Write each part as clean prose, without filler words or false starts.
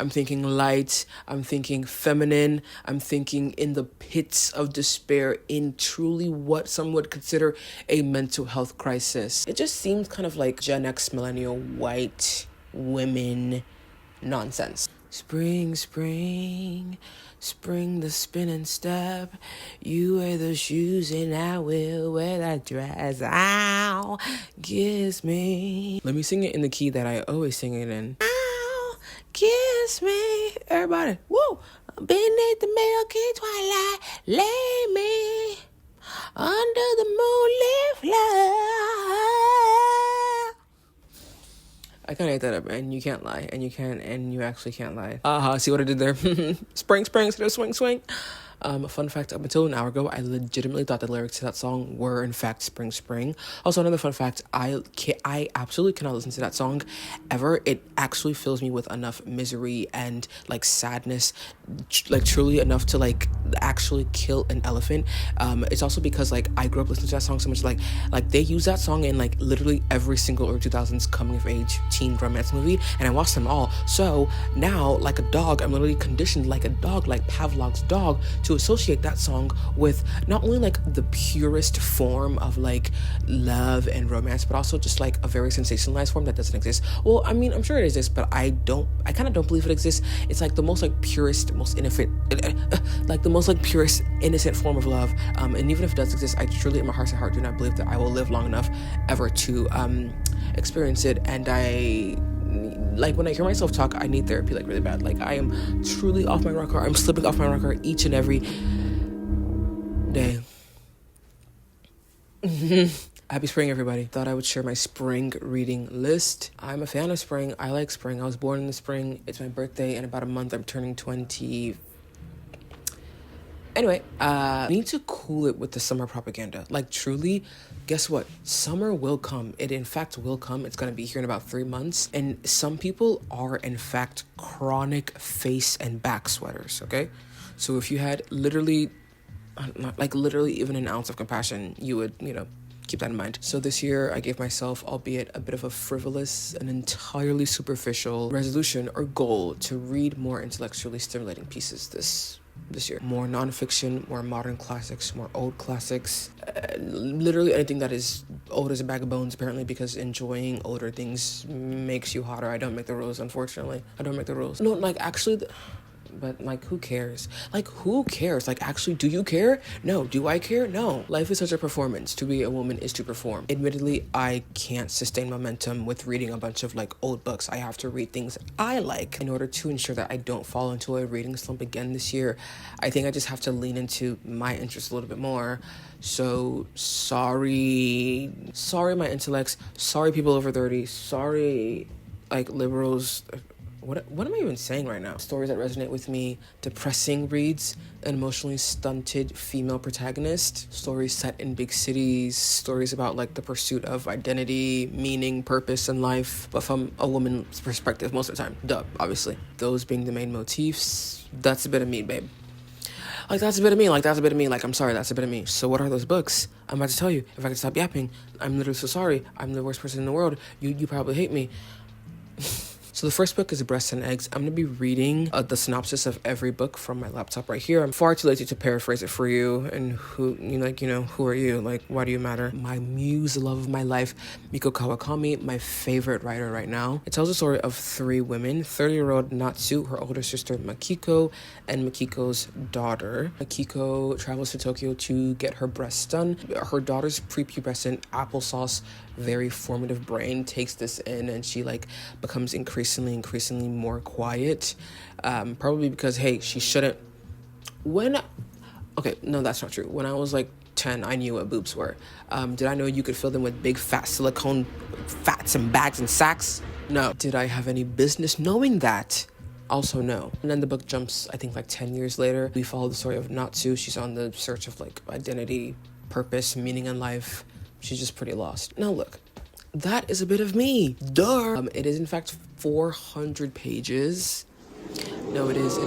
I'm thinking light, I'm thinking feminine, I'm thinking in the pits of despair, in truly what some would consider a mental health crisis. It just seems kind of like Gen X millennial white women nonsense. Spring, spring, spring the spinning step. You wear the shoes and I will wear that dress. Ow, kiss me. Let me sing it in the key that I always sing it in. Ow, kiss me. Everybody, woo. Beneath the milky twilight, lay me under the moonlit flag. I kind of ate that up, and you can't lie, and you actually can't lie. See what I did there? Spring, spring, instead of swing, swing. Fun fact, up until an hour ago, I legitimately thought the lyrics to that song were, in fact, spring, spring. Also, another fun fact, I absolutely cannot listen to that song ever. It actually fills me with enough misery and, like, sadness, like, truly enough to, like, actually kill an elephant. It's also because, like, I grew up listening to that song so much, like, they use that song in, like, literally every single early 2000s coming-of-age teen romance movie, and I watched them all. So, now, like a dog, I'm literally conditioned like a dog, like Pavlov's dog, to associate that song with not only like the purest form of like love and romance, but also just like a very sensationalized form that doesn't exist. Well, I mean, I'm sure it exists, but I kind of don't believe it exists. It's like the most like purest, most innocent, like the most like purest, innocent form of love. And even if it does exist, I truly in my heart of heart do not believe that I will live long enough ever to experience it. And like when I hear myself talk, I need therapy like really bad. Like I am truly off my rocker. I'm slipping off my rocker each and every day. Happy spring, everybody. Thought I would share my spring reading list. I'm a fan of spring. I like spring. I was born in the spring. It's my birthday. In about a month, I'm turning 20. Anyway, I need to cool it with the summer propaganda. Like, truly, guess what? Summer will come. It, in fact, will come. It's going to be here in about 3 months. And some people are, in fact, chronic face and back sweaters, okay? So if you had literally even an ounce of compassion, you would, keep that in mind. So this year, I gave myself, albeit a bit of a frivolous and entirely superficial resolution or goal to read more intellectually stimulating pieces this year. More nonfiction, more modern classics, more old classics, literally anything that is old as a bag of bones, apparently, because enjoying older things makes you hotter. I don't make the rules, unfortunately. I don't make the rules. No, like, actually... But, like, who cares? Like, who cares? Like, actually, do you care? No. Do I care? No. Life is such a performance. To be a woman is to perform. Admittedly, I can't sustain momentum with reading a bunch of, like, old books. I have to read things I like in order to ensure that I don't fall into a reading slump again this year. I think I just have to lean into my interests a little bit more. So, sorry, my intellects. Sorry, people over 30. Sorry, like, liberals... What am I even saying right now? Stories that resonate with me. Depressing reads. An emotionally stunted female protagonist. Stories set in big cities. Stories about, like, the pursuit of identity, meaning, purpose in life. But from a woman's perspective most of the time. Duh, obviously. Those being the main motifs. That's a bit of me, babe. Like, that's a bit of me. Like, I'm sorry, that's a bit of me. So what are those books? I'm about to tell you. If I could stop yapping. I'm literally so sorry. I'm the worst person in the world. You probably hate me. So the first book is Breasts and Eggs. I'm going to be reading the synopsis of every book from my laptop right here. I'm far too lazy to paraphrase it for you. And who are you? Like, why do you matter? My muse, the love of my life, Miko Kawakami, my favorite writer right now. It tells the story of 3 women, 30-year-old Natsu, her older sister Makiko, and Makiko's daughter. Makiko travels to Tokyo to get her breasts done. Her daughter's prepubescent applesauce, very formative brain takes this in, and she, like, becomes increasingly more quiet, probably because, hey, she shouldn't. Okay, no, that's not true. When I was like 10, I knew what boobs were. Did I know you could fill them with big fat silicone fats and bags and sacks? No. Did I have any business knowing that? Also no. And then the book jumps, I think, like 10 years later. We follow the story of Natsu. She's on the search of, like, identity, purpose, meaning in life. She's just pretty lost. Now look, that is a bit of me. Duh. It is in fact 400 pages. No, it is.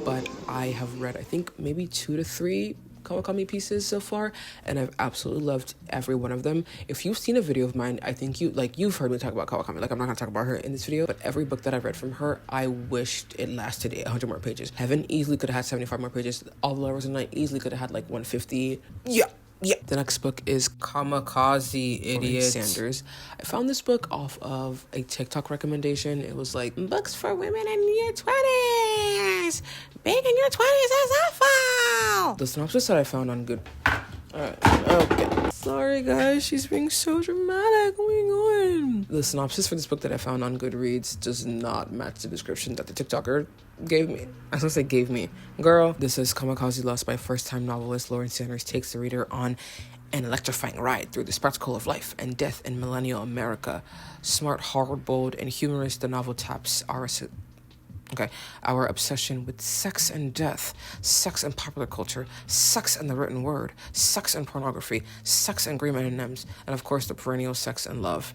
But I have read, I think, maybe 2 to 3 Kawakami pieces so far, and I've absolutely loved every one of them. If you've seen a video of mine, I think you've heard me talk about Kawakami. Like, I'm not gonna talk about her in this video, but every book that I've read from her, I wished it lasted 100 more pages. Heaven easily could have had 75 more pages. All the Lovers of Night easily could have had like 150. Yeah. The next book is Kamikaze, Idiot, Sanders. I found this book off of a TikTok recommendation. It was like, books for women in your 20s. Big in your 20s is awful. The synopsis that I found on Good... Alright, okay. Sorry guys, she's being so dramatic. What are you going? The synopsis for this book that I found on Goodreads does not match the description that the TikToker gave me. I was gonna say gave me. Girl, this is Kamikaze Lost by first-time novelist Lauren Sanders takes the reader on an electrifying ride through the spectacle of life and death in millennial America. Smart, hard, bold, and humorous, the novel taps our obsession with sex and death, sex and popular culture, sex and the written word, sex and pornography, sex and green M&Ms, and of course the perennial sex and love.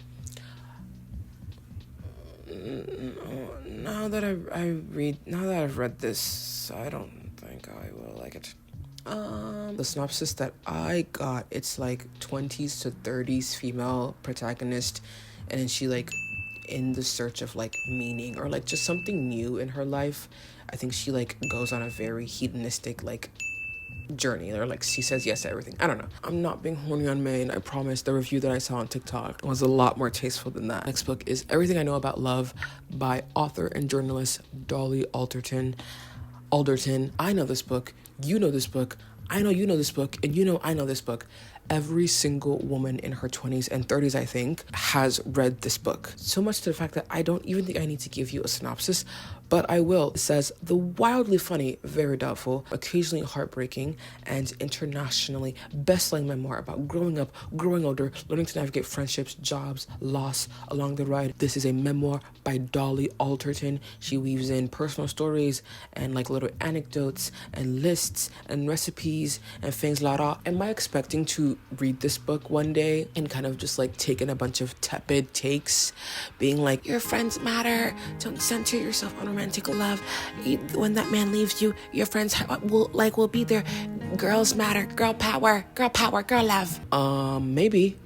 Now that I've read this, I don't think I will like it. The synopsis that I got, it's like 20s to 30s female protagonist, and then she like in the search of like meaning or like just something new in her life. I think she like goes on a very hedonistic like journey, or like she says yes to everything. I don't know. I'm not being horny on Maine. I promise. The review that I saw on TikTok was a lot more tasteful than that. Next book is Everything I Know About Love by author and journalist Dolly Alderton. I know this book. You know this book. I know you know this book, and you know I know this book. Every single woman in her 20s and 30s, I think, has read this book. So much to the fact that I don't even think I need to give you a synopsis, but I will. It says, the wildly funny, very doubtful, occasionally heartbreaking, and internationally best-selling memoir about growing up, growing older, learning to navigate friendships, jobs, loss along the ride. This is a memoir by Dolly Alderton. She weaves in personal stories and like little anecdotes and lists and recipes and things like that. Am I expecting to read this book one day and kind of just like take in a bunch of tepid takes, being like, your friends matter, don't center yourself on romantic love, when that man leaves you, your friends will be there, girls matter, girl power, girl love. Maybe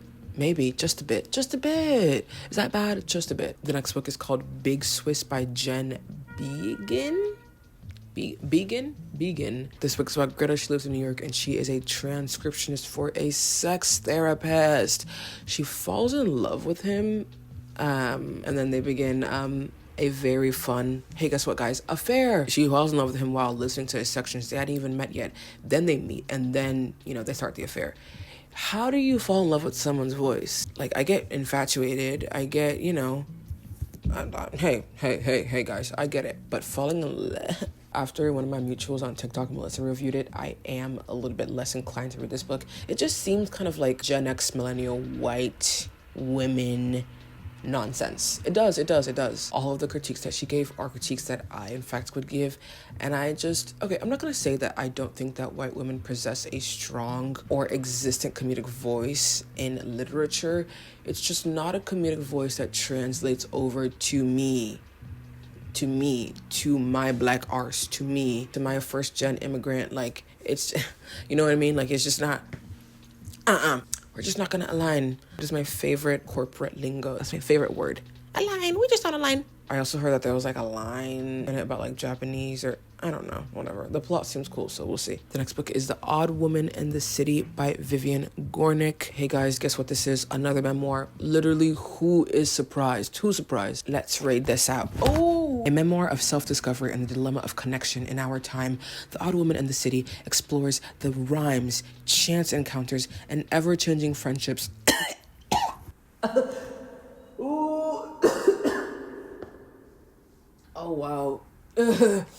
just a bit. Is that bad? Just a bit. The next book is called Big Swiss by Jen Began. This book is about Greta. She lives in New York and she is a transcriptionist for a sex therapist. She falls in love with him, and then they begin a very fun, hey, guess what, guys, affair. She falls in love with him while listening to his sections. They hadn't even met yet. Then they meet, and then, they start the affair. How do you fall in love with someone's voice? Like, I get infatuated. I get, hey, guys, I get it. But falling in love... After one of my mutuals on TikTok, Melissa, reviewed it, I am a little bit less inclined to read this book. It just seems kind of like Gen X millennial white women nonsense. It does. All of the critiques that she gave are critiques that I, in fact, would give. And I'm not going to say that I don't think that white women possess a strong or existent comedic voice in literature. It's just not a comedic voice that translates over to me, to my black arse, to me, to my first gen immigrant. Like, it's, you know what I mean? Like, it's just not, we're just not gonna align. It is my favorite corporate lingo. That's my favorite word. Align, we just don't align. I also heard that there was like a line in it about like Japanese or I don't know, whatever. The plot seems cool, so we'll see. The next book is The Odd Woman in the City by Vivian Gornick. Hey guys, guess what this is? Another memoir. Literally, who is surprised? Who's surprised? Let's read this out. Oh! A memoir of self-discovery and the dilemma of connection in our time. The Odd Woman in the City explores the rhymes, chance encounters, and ever-changing friendships. Oh, wow.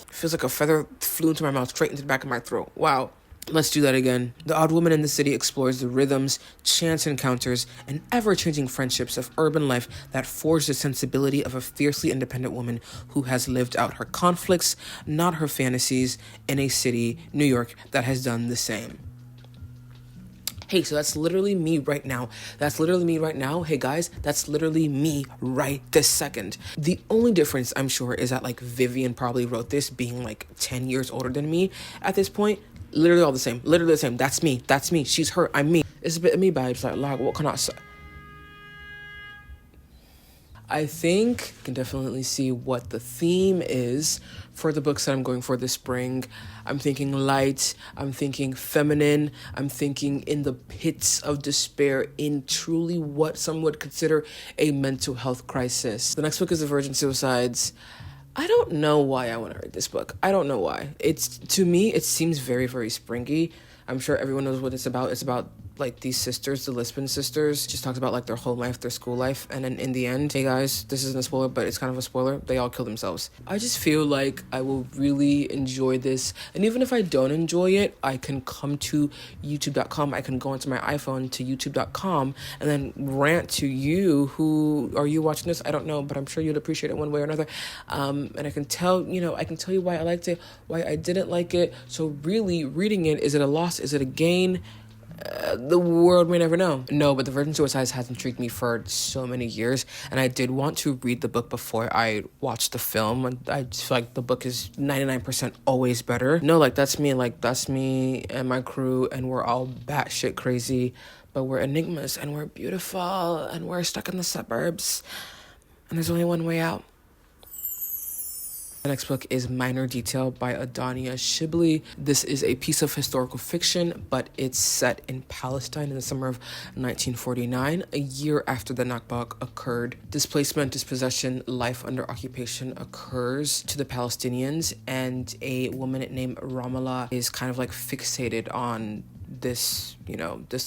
Feels like a feather flew into my mouth, straight into the back of my throat. Wow. Let's do that again. The Odd Woman in the City explores the rhythms, chance encounters, and ever-changing friendships of urban life that forge the sensibility of a fiercely independent woman who has lived out her conflicts, not her fantasies, in a city, New York, that has done the same. Hey, so that's literally me right now. Hey guys, that's literally me right this second. The only difference, I'm sure, is that like Vivian probably wrote this being like 10 years older than me at this point. Literally all the same. Literally the same. That's me. That's me. She's her. I'm me. It's a bit of me vibes. Like, what can I say? I think I can definitely see what the theme is for the books that I'm going for this spring. I'm thinking light, I'm thinking feminine, I'm thinking in the pits of despair, in truly what some would consider a mental health crisis. The next book is The Virgin Suicides. I don't know why I want to read this book. I don't know why. To me, it seems very, very springy. I'm sure everyone knows what it's about. It's about like these sisters, the Lisbon sisters. Just talks about like their home life, their school life, and then in the end, hey guys, this isn't a spoiler, but it's kind of a spoiler, they all kill themselves. I just feel like I will really enjoy this, and even if I don't enjoy it, I can come to youtube.com. I can go onto my iPhone to youtube.com and then rant to you. Who are you watching this? I don't know, but I'm sure you'd appreciate it one way or another. And I can tell you why I liked it, why I didn't like it. So really, reading it, is it a loss? Is it a gain? The world may never know. No, but The Virgin Suicides has intrigued me for so many years, and I did want to read the book before I watched the film. And I just feel like the book is 99% always better. No, like that's me and my crew, and we're all batshit crazy, but we're enigmas, and we're beautiful, and we're stuck in the suburbs, and there's only one way out. The next book is Minor Detail by Adania Shibli. This is a piece of historical fiction, but it's set in Palestine in the summer of 1949, a year after the Nakba occurred. Displacement, dispossession, life under occupation occurs to the Palestinians, and a woman named Ramallah is kind of like fixated on this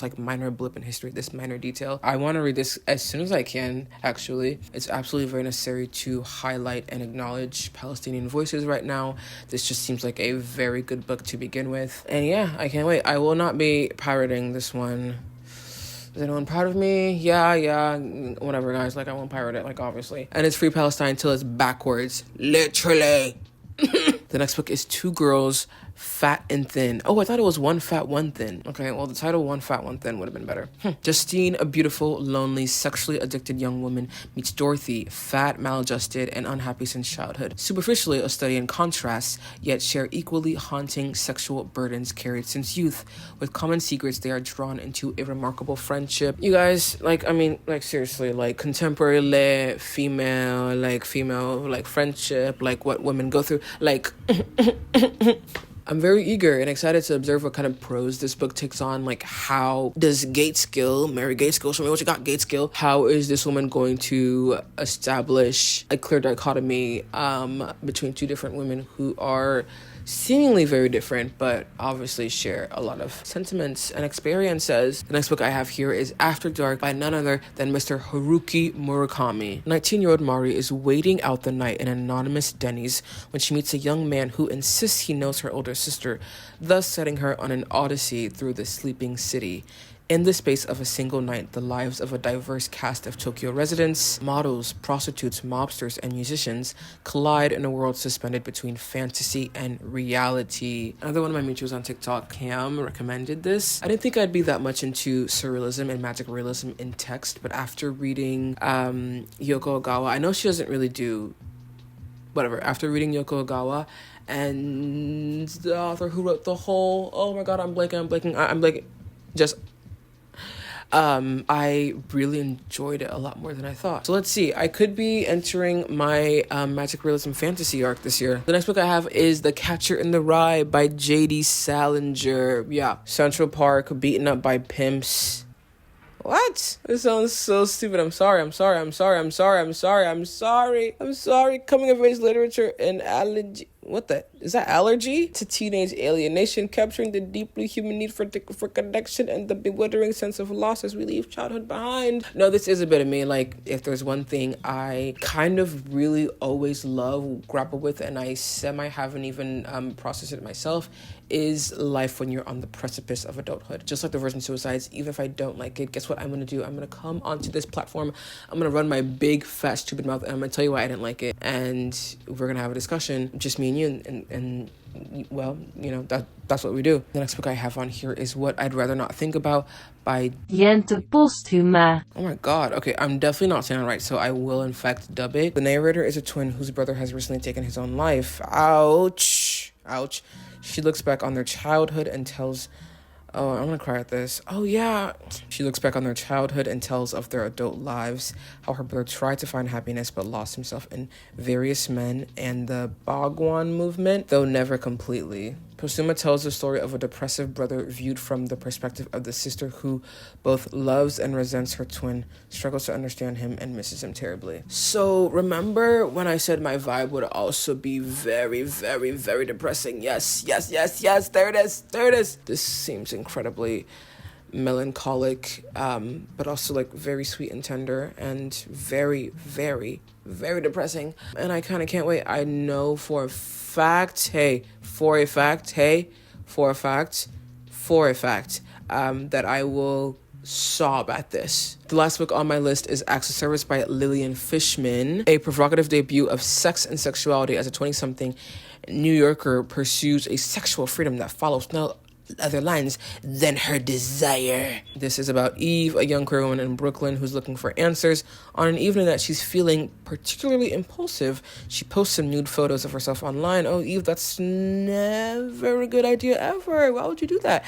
like minor blip in history, this minor detail. I want to read this as soon as I can, actually. It's absolutely very necessary to highlight and acknowledge Palestinian voices right now. This just seems like a very good book to begin with. And yeah, I can't wait. I will not be pirating this one. Is anyone proud of me? Yeah, whatever, guys. Like, I won't pirate it, like, obviously. And it's Free Palestine until it's backwards. Literally. The next book is Two Girls, Fat and Thin. Oh, I thought it was One Fat, One Thin. Okay, well, the title One Fat, One Thin would have been better. Justine, a beautiful, lonely, sexually addicted young woman, meets Dorothy, fat, maladjusted, and unhappy since childhood. Superficially a study in contrasts, yet share equally haunting sexual burdens carried since youth. With common secrets, they are drawn into a remarkable friendship. You guys, seriously, contemporary female friendship, what women go through, I'm very eager and excited to observe what kind of prose this book takes on. How does Mary Gateskill, show me what you got, Gateskill. How is this woman going to establish a clear dichotomy between two different women who are seemingly very different, but obviously share a lot of sentiments and experiences. The next book I have here is After Dark by none other than Mr. Haruki Murakami. 19-year-old Mari is waiting out the night in an anonymous Denny's when she meets a young man who insists he knows her older sister, thus setting her on an odyssey through the sleeping city. In the space of a single night, the lives of a diverse cast of Tokyo residents, models, prostitutes, mobsters, and musicians collide in a world suspended between fantasy and reality. Another one of my mutuals on TikTok, Cam, recommended this. I didn't think I'd be that much into surrealism and magic realism in text, but after reading Yoko Ogawa, I know she doesn't really do whatever. After reading Yoko Ogawa and the author who wrote the whole, oh my god, I'm blanking, I really enjoyed it a lot more than I thought. So let's see. I could be entering my magic realism fantasy arc this year. The next book I have is The Catcher in the Rye by J.D. Salinger. Yeah. Central Park, beaten up by pimps. What? This sounds so stupid. I'm sorry. Coming of age literature and allergy. What the? Is that allergy? To teenage alienation, capturing the deeply human need for connection and the bewildering sense of loss as we leave childhood behind. No, this is a bit of me. If there's one thing I kind of really always grapple with, and I haven't even processed it myself, is life when you're on the precipice of adulthood. Just like The Virgin Suicides, even if I don't like it, guess what I'm going to do? I'm going to come onto this platform, I'm going to run my big, fat, stupid mouth, and I'm going to tell you why I didn't like it. And we're going to have a discussion, just me and you, and well, that's what we do. The next book I have on here is What I'd Rather Not Think About by Jente Postuma. Oh my god. Okay, I'm definitely not saying it right, so I will in fact dub it. The narrator is a twin whose brother has recently taken his own life. Ouch. Ouch. She looks back on their childhood and tells, oh, I'm gonna cry at this. Oh, yeah. She looks back on their childhood and tells of their adult lives, how her brother tried to find happiness but lost himself in various men and the Bhagwan movement, though never completely. Kusuma tells the story of a depressive brother viewed from the perspective of the sister who both loves and resents her twin, struggles to understand him, and misses him terribly. So remember when I said my vibe would also be very, very, very depressing? Yes. There it is. This seems incredibly melancholic, but also like very sweet and tender and very, very, very depressing. And I kind of can't wait. I know for a fact that I will sob at this. The last book on my list is Acts of Service by Lillian Fishman. A provocative debut of sex and sexuality as a 20-something New Yorker pursues a sexual freedom that follows no other lines than her desire. This is about Eve, a young queer woman in Brooklyn who's looking for answers. On an evening that she's feeling particularly impulsive, she posts some nude photos of herself online. Oh, Eve, that's never a good idea ever. Why would you do that?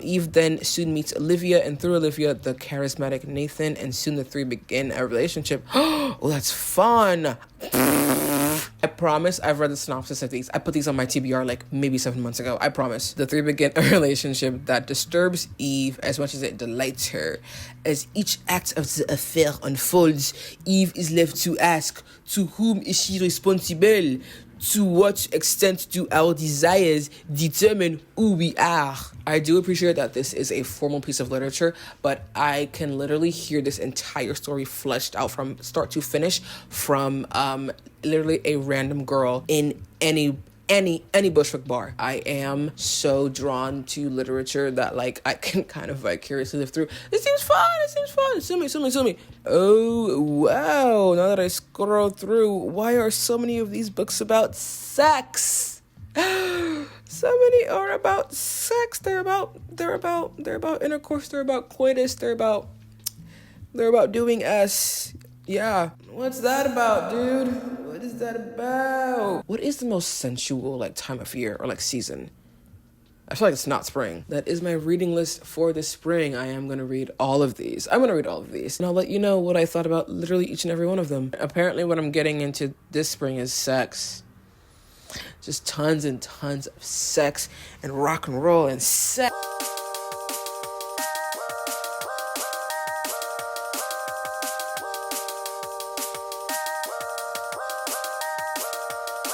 Eve then soon meets Olivia, and through Olivia, the charismatic Nathan, and soon the three begin a relationship. Oh, that's fun. I promise I've read the synopsis of these. I put these on my TBR like maybe 7 months ago. I promise. The three begin a relationship that disturbs Eve as much as it delights her. As each act of the affair unfolds, Eve is left to ask, to whom is she responsible? To what extent do our desires determine who we are? I do appreciate that this is a formal piece of literature, but I can literally hear this entire story fleshed out from start to finish from literally a random girl in any Bushwick bar. I am so drawn to literature that like I can kind of vicariously live through. It seems fun. Sue me. Oh, wow. Now that I scroll through, why are so many of these books about sex? So many are about sex. They're about intercourse. They're about coitus. They're about doing S. Yeah. What's that about, dude? What is that about? What is the most sensual like time of year or like season? I feel like it's not spring. That is my reading list for the spring. I am going to read all of these. And I'll let you know what I thought about literally each and every one of them. Apparently what I'm getting into this spring is sex. Just tons and tons of sex and rock and roll and sex.